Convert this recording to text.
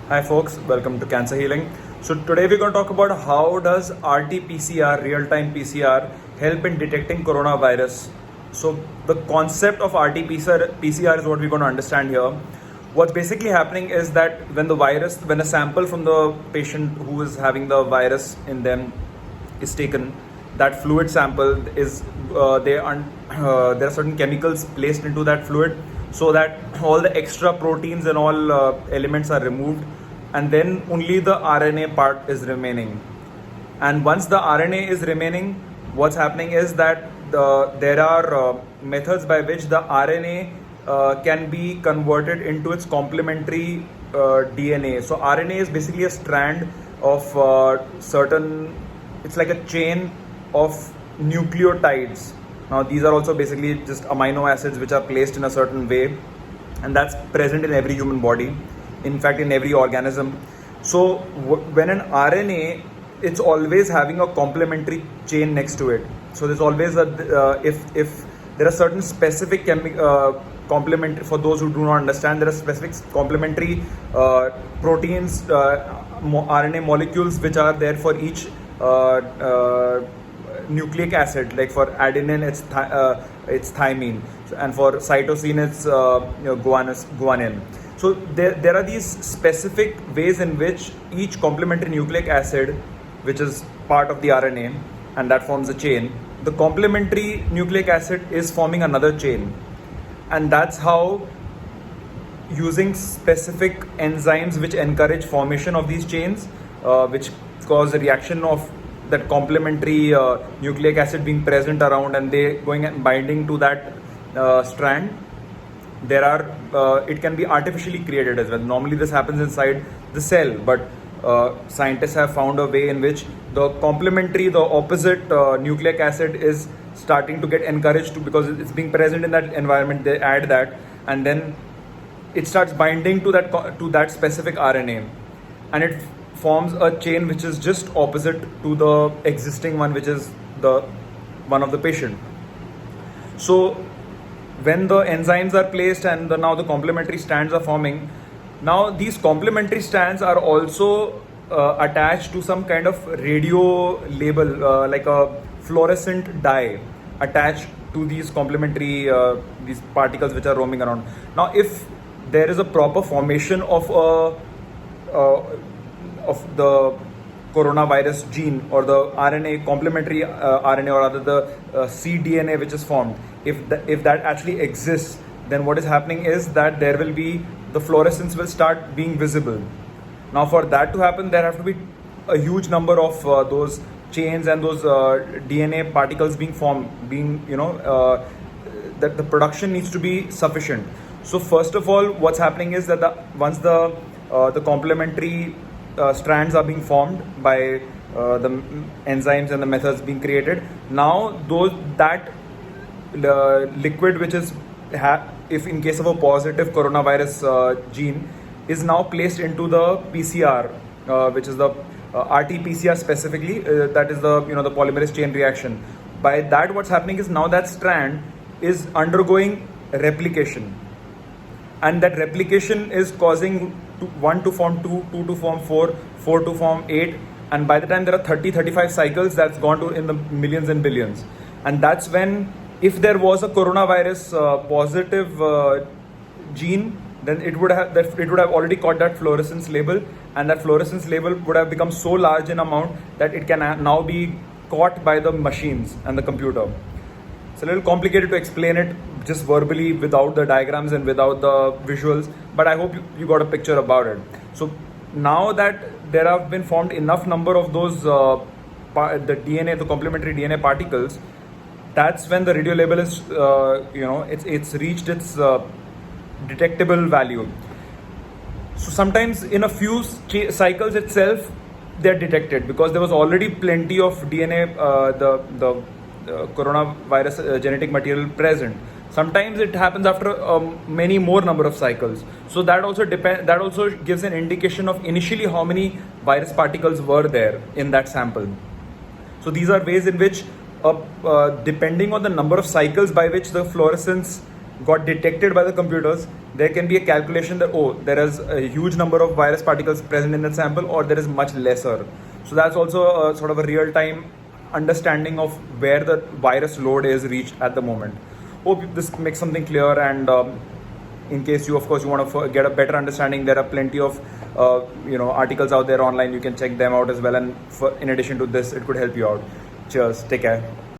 Hi folks, welcome to Cancer Healing. So today we're going to talk about how does RT-PCR, real-time PCR, help in detecting coronavirus. So the concept of RT-PCR is what we're going to understand here. What's basically happening is that when a sample from the patient who is having the virus in them is taken, that fluid sample is there are certain chemicals placed into that fluid so that all the extra proteins and all elements are removed, and then only the RNA part is remaining. And once the RNA is remaining, what's happening is that there are methods by which the RNA can be converted into its complementary DNA. So RNA is basically a strand of it's like a chain of nucleotides. Now these are also basically just amino acids which are placed in a certain way, and that's present in every human body, in fact in every organism. So when an RNA, it's always having a complementary chain next to it. So there's always if there are certain specific complement, for those who do not understand, there are specific complementary proteins, RNA molecules which are there for each nucleic acid. Like for adenine it's thymine, and for cytosine it's guanine. So there are these specific ways in which each complementary nucleic acid, which is part of the RNA and that forms a chain, the complementary nucleic acid is forming another chain. And that's how, using specific enzymes which encourage formation of these chains, which cause a reaction of that complementary nucleic acid being present around and they going and binding to that strand, it can be artificially created as well. Normally this happens inside the cell, but scientists have found a way in which the opposite nucleic acid is starting to get encouraged to, because it's being present in that environment. They add that, and then it starts binding to that specific RNA, and it forms a chain which is just opposite to the existing one, which is the one of the patient. So when the enzymes are placed and now the complementary strands are forming, now these complementary strands are also attached to some kind of radio label, like a fluorescent dye attached to these complementary these particles which are roaming around. Now if there is a proper formation of the coronavirus gene, or the RNA, complementary RNA, or rather the cDNA which is formed, if that actually exists, then what is happening is that there will be, the fluorescence will start being visible. Now for that to happen, there have to be a huge number of those chains and those DNA particles being formed, that the production needs to be sufficient. So first of all, what's happening is that once the complementary strands are being formed by the enzymes and the methods being created, now that liquid which is if in case of a positive coronavirus gene is now placed into the PCR, which is the RT-PCR specifically, that is the the polymerase chain reaction. By that, what's happening is now that strand is undergoing replication, and that replication is causing 1 to form 2, 2 to form 4, 4 to form 8, and by the time there are 30-35 cycles, that's gone to in the millions and billions. And that's when, if there was a coronavirus positive gene, then it would have already caught that fluorescence label, and that fluorescence label would have become so large in amount that it can now be caught by the machines and the computer. It's a little complicated to explain it just verbally without the diagrams and without the visuals, but I hope you got a picture about it. So now that there have been formed enough number of those the complementary DNA particles, that's when the radio label is it's reached its detectable value. So sometimes in a few cycles itself they're detected, because there was already plenty of DNA, the coronavirus genetic material present. Sometimes it happens after many more number of cycles. So that also gives an indication of initially how many virus particles were there in that sample. So these are ways in which, depending on the number of cycles by which the fluorescence got detected by the computers, there can be a calculation that, oh, there is a huge number of virus particles present in that sample, or there is much lesser. So that's also a sort of a real-time understanding of where the virus load is reached at the moment. Hope this makes something clear, and in case you, of course, you want to get a better understanding, there are plenty of articles out there online. You can check them out as well, and in addition to this, it could help you out. Cheers, take care.